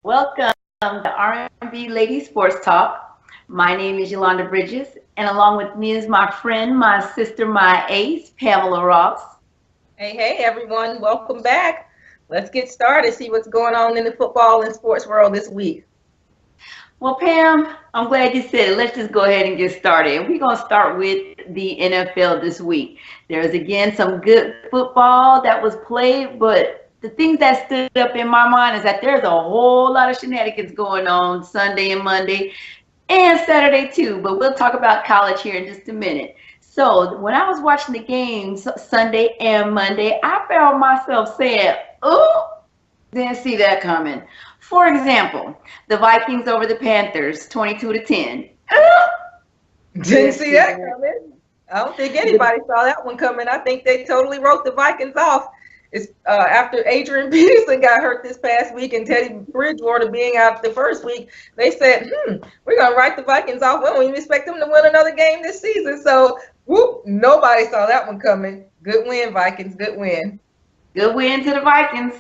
Welcome to R&B Lady Sports Talk. My name is Yolanda Bridges, and along with me is my friend, my sister, my ace, Pamela Ross. Hey, everyone. Welcome back. Let's get started, see what's going on in the football and sports world this week. Well, Pam, I'm glad you said it. Let's just go ahead and get started. We're going to start with the NFL this week. There's again some good football that was played, but the things that stood up in my mind is that there's a whole lot of shenanigans going on Sunday and Monday and Saturday too. But we'll talk about college here in just a minute. So when I was watching the games Sunday and Monday, I found myself saying, "Oh, didn't see that coming." For example, the Vikings over the Panthers, 22-10. Didn't see that coming. I don't think anybody saw that one coming. I think they totally wrote the Vikings off. It's after Adrian Peterson got hurt this past week and Teddy Bridgewater being out the first week, they said, we're going to write the Vikings off. We don't even expect them to win another game this season. So, nobody saw that one coming. Good win, Vikings. Good win. Good win to the Vikings.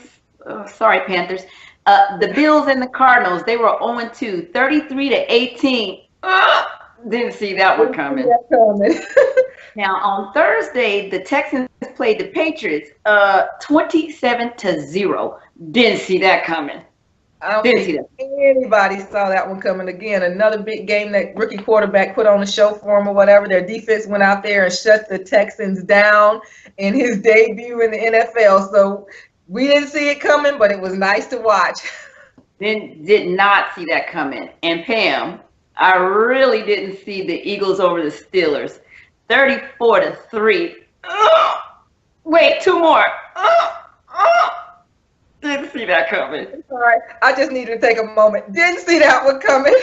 Oh, sorry, Panthers. The Bills and the Cardinals, they were 0-2, 33-18. Didn't see that one coming. Now, on Thursday, the Texans played the Patriots 27-0. Didn't see that coming. I don't think anybody saw that one coming. Again, another big game that rookie quarterback put on a show for him or whatever. Their defense went out there and shut the Texans down in his debut in the NFL. So we didn't see it coming, but it was nice to watch. Did not see that coming. And Pam, I really didn't see the Eagles over the Steelers. 34-3. Wait, two more. Didn't see that coming. All right. I just needed to take a moment. Didn't see that one coming.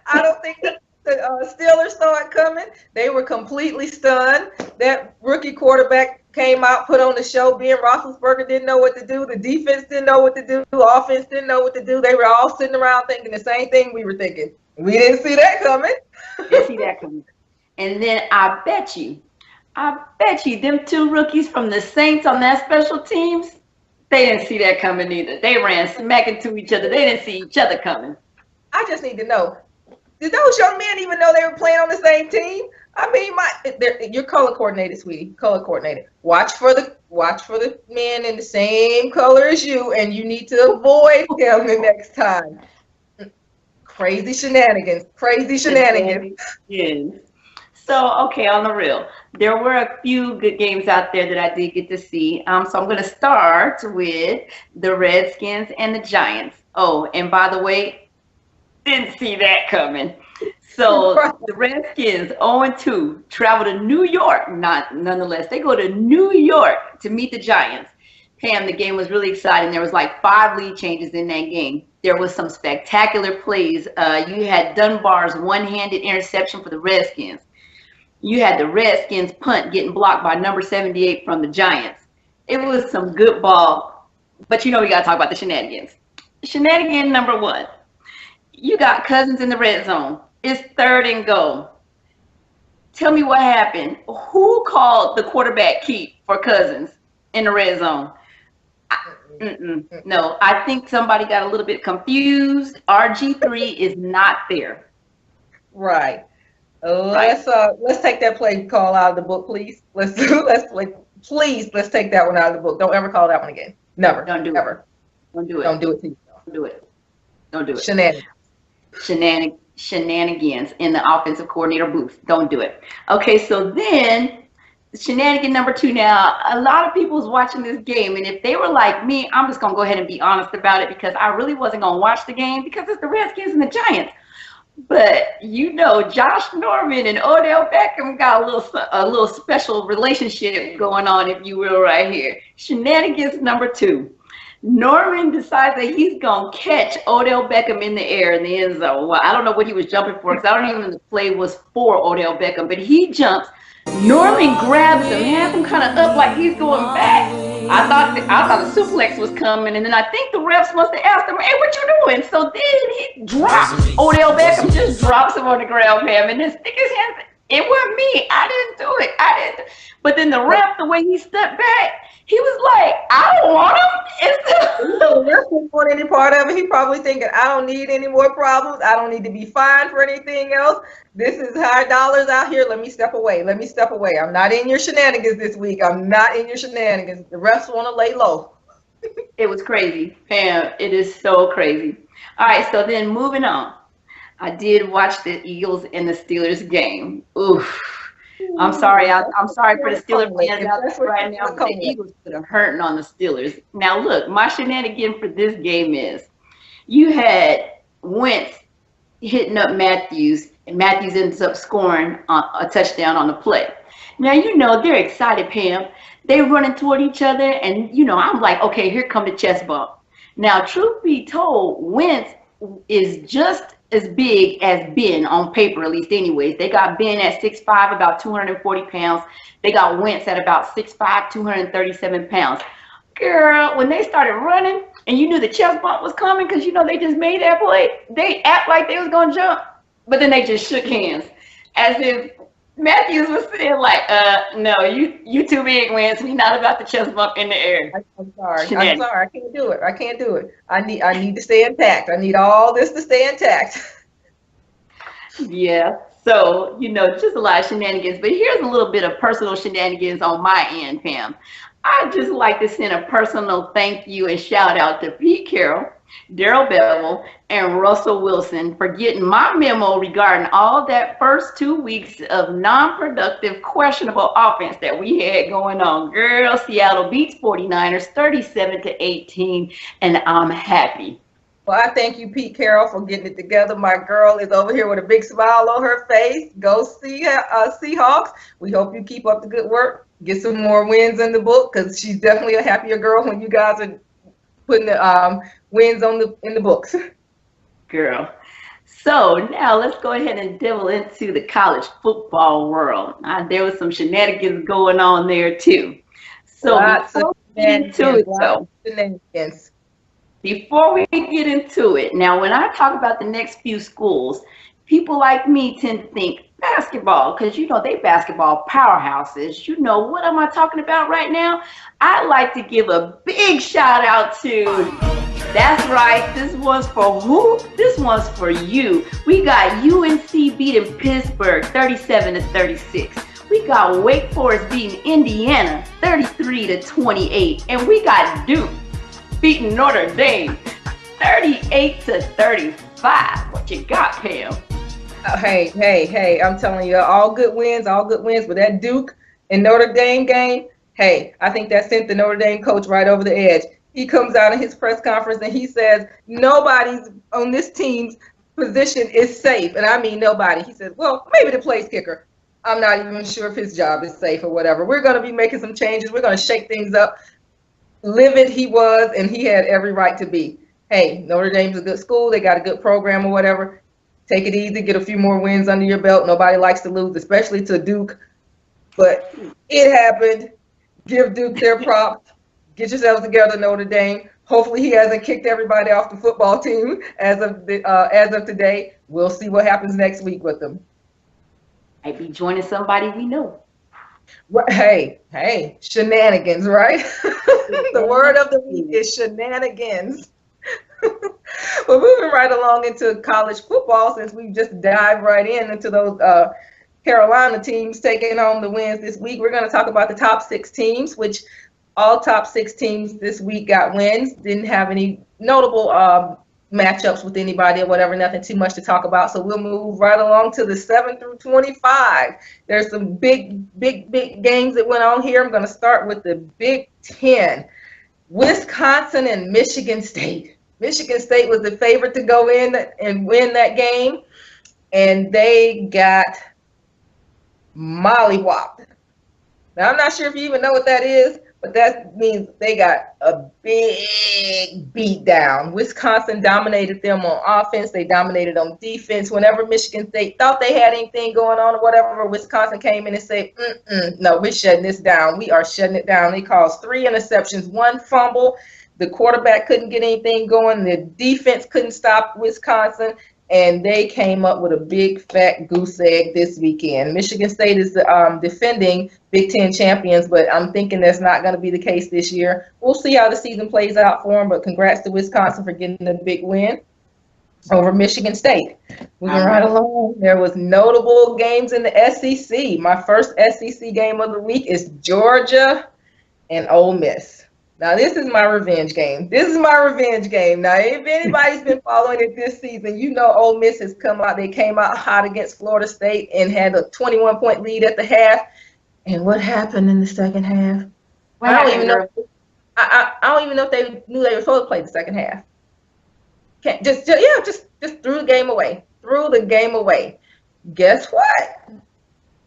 I don't think the Steelers saw it coming. They were completely stunned. That rookie quarterback came out, put on the show. Ben Roethlisberger didn't know what to do. The defense didn't know what to do. The offense didn't know what to do. They were all sitting around thinking the same thing we were thinking. We didn't see that coming. Didn't see that coming. And then I bet you, them two rookies from the Saints on that special teams, they didn't see that coming either. They ran smack into each other. They didn't see each other coming. I just need to know, did those young men even know they were playing on the same team? I mean, you're color coordinated, sweetie. Color coordinated. Watch for the men in the same color as you, and you need to avoid them the next time. Crazy shenanigans. Yes. So, okay, on the real, there were a few good games out there that I did get to see. So I'm going to start with the Redskins and the Giants. Oh, and by the way, didn't see that coming. So the Redskins 0-2 travel to New York. Nonetheless, they go to New York to meet the Giants. Pam, the game was really exciting. There was like 5 lead changes in that game. There was some spectacular plays. You had Dunbar's one-handed interception for the Redskins. You had the Redskins punt getting blocked by number 78 from the Giants. It was some good ball. But we got to talk about the shenanigans. Shenanigan number 1. You got Cousins in the red zone. It's 3rd and goal. Tell me what happened. Who called the quarterback keep for Cousins in the red zone? No, I think somebody got a little bit confused. RG3 is not there. Right. Let's take that play call out of the book, please. Let's take that one out of the book. Don't ever call that one again. Never. Don't do ever. It. Don't do it. Don't do it to yourself. Don't do it. Don't do it. Shenanigans in the offensive coordinator booth. Don't do it. Okay, so then shenanigan number 2. Now, a lot of people was watching this game, and if they were like me, I'm just going to go ahead and be honest about it because I really wasn't going to watch the game because it's the Redskins and the Giants. But Josh Norman and Odell Beckham got a little special relationship going on, if you will, right here. Shenanigans number 2. Norman decides that he's going to catch Odell Beckham in the air in the end zone. Well, I don't know what he was jumping for because I don't even know if the play was for Odell Beckham, but he jumps. Norman grabs him, has him kind of up like he's going back. I thought the suplex was coming, and then I think the refs must have asked him, "Hey, what you doing?" So then he drops Odell Beckham, just drops him on the ground, Pam, and then stick his hands. It wasn't me. I didn't do it. But then the ref, the way he stepped back, he was like, I don't want The him. ref didn't want any part of it. He probably thinking, I don't need any more problems. I don't need to be fined for anything else. This is high dollars out here. Let me step away. Let me step away. I'm not in your shenanigans this week. I'm not in your shenanigans. The refs want to lay low. It was crazy, Pam. It is so crazy. All right, so then moving on. I did watch the Eagles and the Steelers game. Oof. I'm sorry. I'm sorry for the Steelers fans out there right now, but the Eagles could have hurting on the Steelers. Now, look, my shenanigan for this game is you had Wentz hitting up Matthews, and Matthews ends up scoring a touchdown on the play. Now, you know, they're excited, Pam. They running toward each other, and, you know, I'm like, okay, here come the chest bump. Now, truth be told, Wentz is just as big as Ben on paper, at least anyways. They got Ben at 6'5", about 240 pounds. They got Wentz at about 6'5", 237 pounds. Girl, when they started running and you knew the chest bump was coming because, you know, they just made that play, they act like they was going to jump, but then they just shook hands as if Matthews was saying like, no, you too big, Wentz. We not about the chest bump in the air. I'm sorry. I'm sorry. I can't do it. I can't do it. I need to stay intact. I need all this to stay intact. Yeah. So, you know, just a lot of shenanigans. But here's a little bit of personal shenanigans on my end, Pam. I'd just like to send a personal thank you and shout out to Pete Carroll, Daryl Bevel, and Russell Wilson for getting my memo regarding all that first 2 weeks of non-productive, questionable offense that we had going on. Girl, Seattle beats 49ers 37-18, and I'm happy. Well, I thank you, Pete Carroll, for getting it together. My girl is over here with a big smile on her face. Go see Seahawks. We hope you keep up the good work. Get some more wins in the book because she's definitely a happier girl when you guys are putting the wins in the books. Girl. So now let's go ahead and delve into the college football world. There was some shenanigans going on there too. So before we get into it, though, before we get into it, now when I talk about the next few schools, people like me tend to think basketball because, you know, they basketball powerhouses. You know, what am I talking about right now? I'd like to give a big shout out to, that's right, this one's for who? This one's for you. We got UNC beating Pittsburgh 37-36. We got Wake Forest beating Indiana 33-28. And we got Duke beating Notre Dame 38-35. What you got, Pam? Hey, I'm telling you, all good wins, but that Duke and Notre Dame game, hey, I think that sent the Notre Dame coach right over the edge. He comes out in his press conference and he says, nobody's on this team's position is safe. And I mean nobody. He says, well, maybe the place kicker. I'm not even sure if his job is safe or whatever. We're going to be making some changes. We're going to shake things up. Livid he was, and he had every right to be. Hey, Notre Dame's a good school. They got a good program or whatever. Take it easy, get a few more wins under your belt. Nobody likes to lose, especially to Duke. But it happened. Give Duke their props. Get yourselves together, Notre Dame. Hopefully he hasn't kicked everybody off the football team as of today. We'll see what happens next week with them. Might be joining somebody we know. Hey, shenanigans, right? The word of the week is shenanigans. Well, moving right along into college football, since we just dived right into those Carolina teams taking home the wins this week, we're going to talk about the top 6 teams, which all top 6 teams this week got wins. Didn't have any notable matchups with anybody or whatever, nothing too much to talk about. So we'll move right along to the 7 through 25. There's some big games that went on here. I'm going to start with the Big Ten. Wisconsin and Michigan State. Michigan State was the favorite to go in and win that game, and they got mollywopped. Now, I'm not sure if you even know what that is, but that means they got a big beat down. Wisconsin dominated them on offense. They dominated on defense. Whenever Michigan State thought they had anything going on or whatever, Wisconsin came in and said, no, we're shutting this down. We are shutting it down. They caused 3 interceptions, 1 fumble. The quarterback couldn't get anything going. The defense couldn't stop Wisconsin. and they came up with a big fat goose egg this weekend. Michigan State is the defending Big Ten champions, but I'm thinking that's not going to be the case this year. We'll see how the season plays out for them, but congrats to Wisconsin for getting a big win over Michigan State. Moving right along, there was notable games in the SEC. My first SEC game of the week is Georgia and Ole Miss. Now, this is my revenge game. This is my revenge game. Now, if anybody's been following it this season, you know Ole Miss has come out. They came out hot against Florida State and had a 21-point lead at the half. And what happened in the second half? I don't even know. I don't even know if they knew they were supposed to play the second half. Just threw the game away. Threw the game away. Guess what?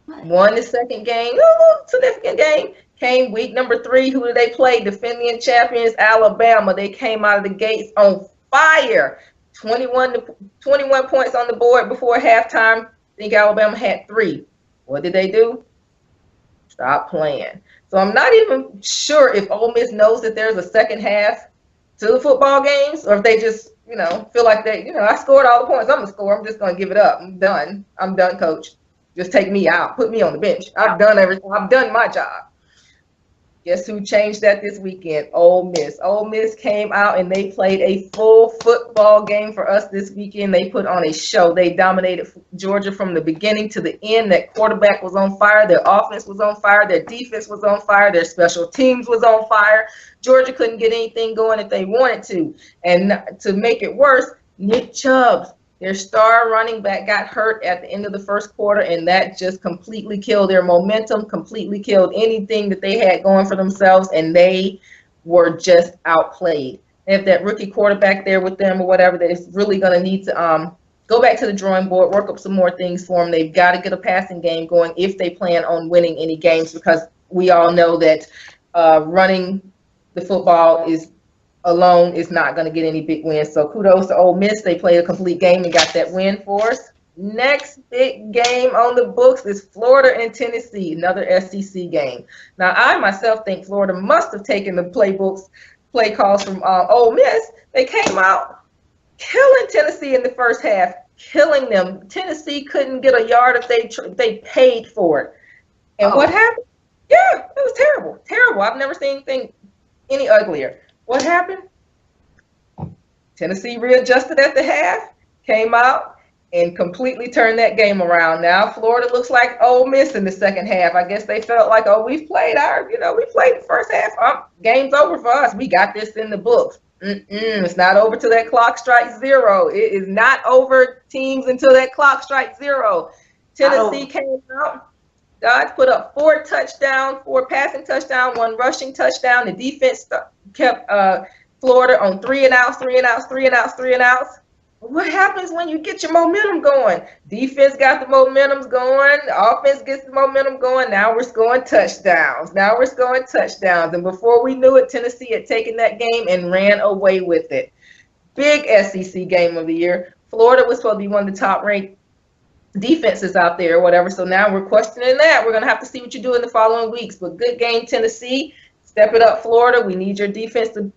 Won the second game. A significant game. Came week number 3. Who did they play? Defending champions Alabama. They came out of the gates on fire. 21 points on the board before halftime. I think Alabama had 3. What did they do? Stop playing. So I'm not even sure if Ole Miss knows that there's a second half to the football games, or if they just, feel like they, I scored all the points. I'm going to score. I'm just going to give it up. I'm done. I'm done, coach. Just take me out. Put me on the bench. I've done everything. I've done my job. Guess who changed that this weekend? Ole Miss. Ole Miss came out and they played a full football game for us this weekend. They put on a show. They dominated Georgia from the beginning to the end. That quarterback was on fire. Their offense was on fire. Their defense was on fire. Their special teams was on fire. Georgia couldn't get anything going if they wanted to. And to make it worse, Nick Chubb, their star running back, got hurt at the end of the first quarter, and that just completely killed their momentum, completely killed anything that they had going for themselves, and they were just outplayed. They have that rookie quarterback there with them or whatever that is really going to need to go back to the drawing board, work up some more things for them. They've got to get a passing game going if they plan on winning any games, because we all know that running the football alone is not going to get any big wins. So kudos to Ole Miss. They played a complete game and got that win for us. Next big game on the books is Florida and Tennessee, another SEC game. Now, I myself think Florida must have taken the play calls from Ole Miss. They came out killing Tennessee in the first half, killing them. Tennessee couldn't get a yard if they paid for it. And what happened? Yeah, it was terrible. Terrible. I've never seen anything any uglier. What happened? Tennessee readjusted at the half, came out, and completely turned that game around. Now Florida looks like Ole Miss in the second half. I guess they felt like, we've played we played the first half. Game's over for us. We got this in the books. It's not over till that clock strikes 0. It is not over, teams, until that clock strikes 0. Tennessee came out. Dodge put up 4 touchdowns, 4 passing touchdowns, 1 rushing touchdown. The defense kept Florida on 3 and outs. What happens when you get your momentum going? Defense got the momentum going. The offense gets the momentum going. Now we're scoring touchdowns. And before we knew it, Tennessee had taken that game and ran away with it. Big SEC game of the year. Florida was supposed to be one of the top-ranked defenses out there or whatever. So now we're questioning that. We're going to have to see what you do in the following weeks. But good game, Tennessee. Step it up, Florida. We need your defense to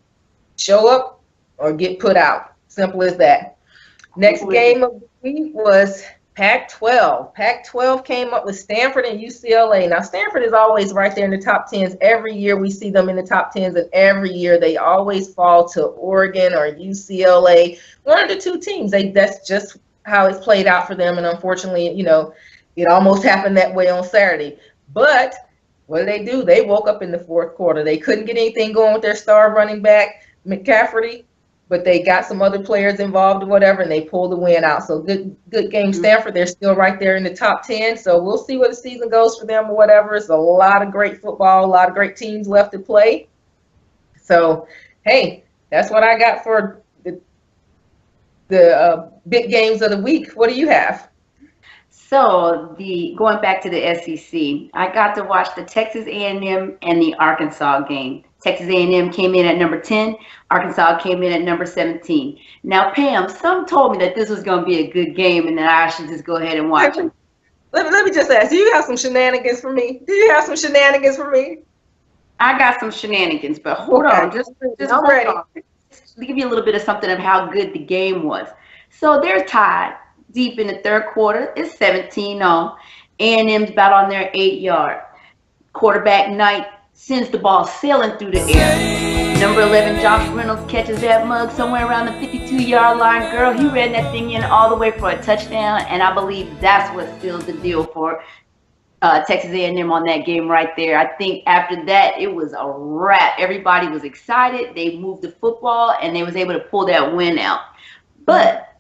show up or get put out. Simple as that. Next game of the week was Pac-12. Pac-12 came up with Stanford and UCLA. Now, Stanford is always right there in the top 10s. Every year we see them in the top 10s, and every year they always fall to Oregon or UCLA. One of the 2 teams. That's just how it's played out for them, and unfortunately, it almost happened that way on Saturday. But what did? They woke up in the fourth quarter. They couldn't get anything going with their star running back, McCaffrey, but they got some other players involved or whatever, and they pulled the win out. So good game, Stanford. They're still right there in the top 10. So we'll see where the season goes for them or whatever. It's a lot of great football, a lot of great teams left to play. So, hey, that's what I got for the big games of the week. What do you have? So going back to the SEC, I got to watch the Texas A&M and the Arkansas game. Texas A&M came in at number 10. Arkansas came in at number 17. Now, Pam, some told me that this was going to be a good game and that I should just go ahead and watch it. Let me just ask, do you have some shenanigans for me? I got some shenanigans, but hold on. Just hold on. Let me give you a little bit of something of how good the game was. So they're tied deep in the third quarter. It's 17-0. A&M's about on their 8-yard. Quarterback Knight sends the ball sailing through the air. Number 11, Josh Reynolds catches that mug somewhere around the 52-yard line. Girl, he ran that thing in all the way for a touchdown, and I believe that's what seals the deal for Texas A&M on that game right there. I think after that, it was a wrap. Everybody was excited. They moved the football, and they was able to pull that win out. But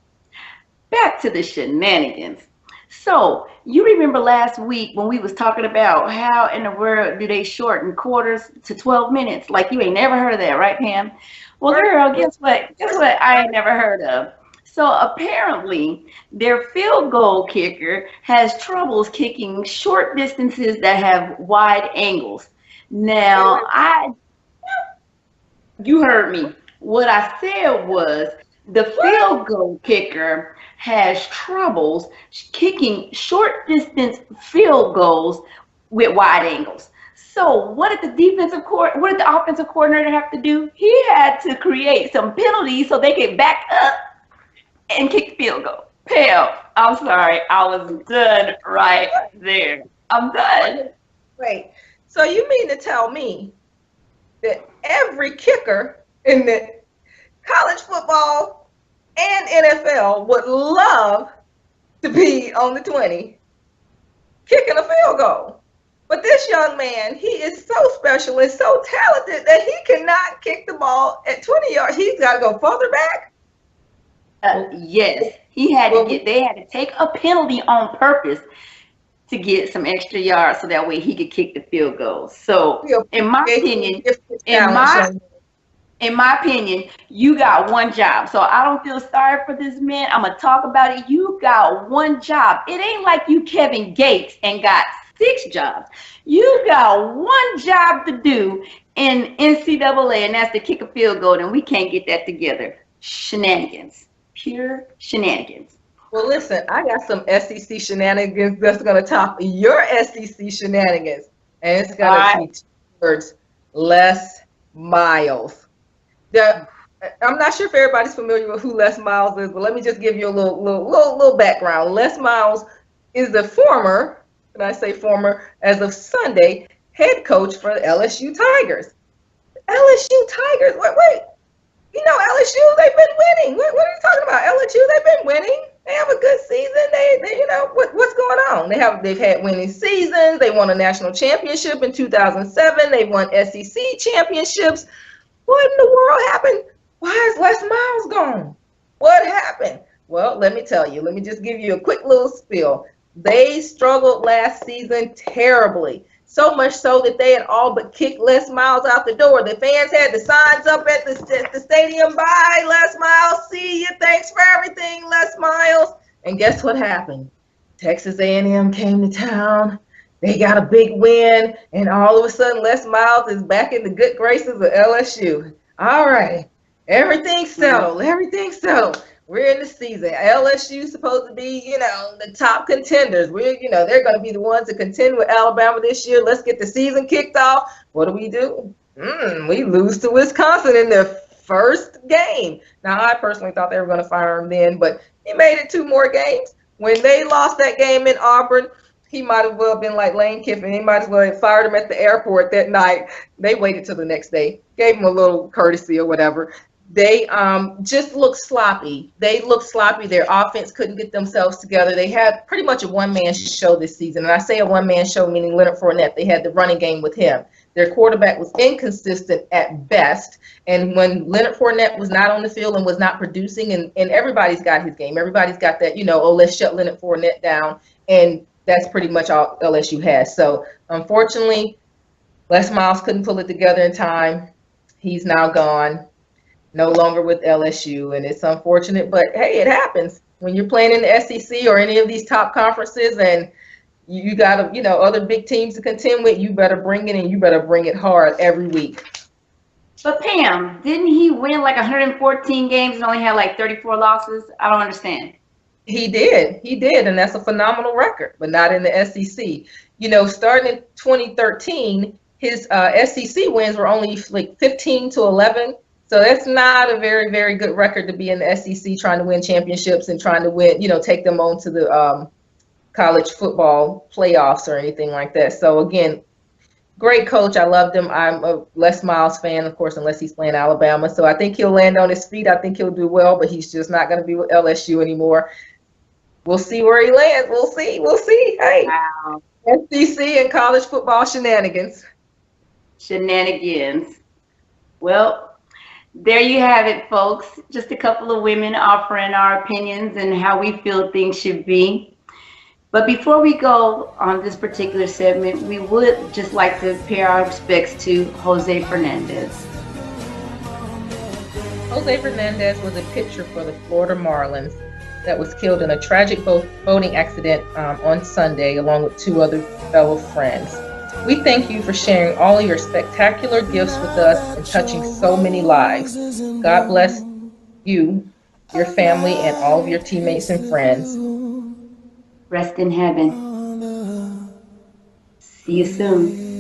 back to the shenanigans. So you remember last week when we was talking about how in the world do they shorten quarters to 12 minutes? Like you ain't never heard of that, right, Pam? Well, girl, guess what? Guess what? I ain't never heard of. So apparently, their field goal kicker has troubles kicking short distances that have wide angles. Now, you heard me. What I said was the field goal kicker has troubles kicking short distance field goals with wide angles. So what did what did the offensive coordinator have to do? He had to create some penalties so they could back up and kick the field goal. Pam, I'm sorry, I was done right there. I'm done. Wait, so you mean to tell me that every kicker in the college football and NFL would love to be on the 20 kicking a field goal? But this young man, he is so special and so talented that he cannot kick the ball at 20 yards. He's got to go further back. Yes, they had to take a penalty on purpose to get some extra yards so that way he could kick the field goal. So in my opinion, you got one job. So I don't feel sorry for this man. I'm gonna talk about it. You got one job. It ain't like you Kevin Gates and got 6 jobs. You got one job to do in NCAA, and that's to kick a field goal, and we can't get that together. Shenanigans. Pure shenanigans. Well, listen, I got some SEC shenanigans that's going to top your SEC shenanigans. And it's going to be 2 words: Les Miles. I'm not sure if everybody's familiar with who Les Miles is, but let me just give you a little background. Les Miles is the former, and I say former as of Sunday, head coach for the LSU Tigers. LSU Tigers? Wait. You know, LSU, they've been winning. What are you talking about? LSU, they've been winning. They have a good season. They you know, what's going on? They've had winning seasons. They won a national championship in 2007. They won SEC championships. What in the world happened? Why is Les Miles gone? What happened? Well, let me tell you. Let me just give you a quick little spiel. They struggled last season terribly. So much so that they had all but kicked Les Miles out the door. The fans had the signs up at the stadium. Bye, Les Miles. See you. Thanks for everything, Les Miles. And guess what happened? Texas A&M came to town. They got a big win. And all of a sudden, Les Miles is back in the good graces of LSU. All right. Everything's settled. Everything's settled. We're in the season. LSU's supposed to be, the top contenders. They're going to be the ones to contend with Alabama this year. Let's get the season kicked off. What do? We lose to Wisconsin in their first game. Now, I personally thought they were going to fire him then, but he made it 2 more games. When they lost that game in Auburn, he might have well been like Lane Kiffin. He might as well have fired him at the airport that night. They waited till the next day, gave him a little courtesy or whatever. They just looked sloppy. They looked sloppy. Their offense couldn't get themselves together. They had pretty much a one-man show this season. And I say a one-man show, meaning Leonard Fournette. They had the running game with him. Their quarterback was inconsistent at best. And when Leonard Fournette was not on the field and was not producing, and everybody's got his game. Everybody's got that, let's shut Leonard Fournette down. And that's pretty much all LSU has. So, unfortunately, Les Miles couldn't pull it together in time. He's now gone. No longer with LSU, and it's unfortunate, but hey, it happens when you're playing in the SEC or any of these top conferences, and you got other big teams to contend with. You better bring it, and you better bring it hard every week. But Pam, didn't he win like 114 games and only had like 34 losses? I don't understand. He did, and that's a phenomenal record, but not in the SEC. Starting in 2013, his SEC wins were only like 15 to 11. So that's not a very, very good record to be in the SEC trying to win championships and trying to win, take them on to the college football playoffs or anything like that. So again, great coach. I loved him. I'm a Les Miles fan, of course, unless he's playing Alabama. So I think he'll land on his feet. I think he'll do well, but he's just not going to be with LSU anymore. We'll see where he lands. We'll see. We'll see. Hey, Wow. SEC and college football shenanigans. Shenanigans. Well, there you have it, folks. Just a couple of women offering our opinions and how we feel things should be. But before we go on this particular segment, we would just like to pay our respects to Jose Fernandez. Jose Fernandez was a pitcher for the Florida Marlins that was killed in a tragic boating accident on Sunday, along with two other fellow friends. We thank you for sharing all your spectacular gifts with us and touching so many lives. God bless you, your family, and all of your teammates and friends. Rest in heaven. See you soon.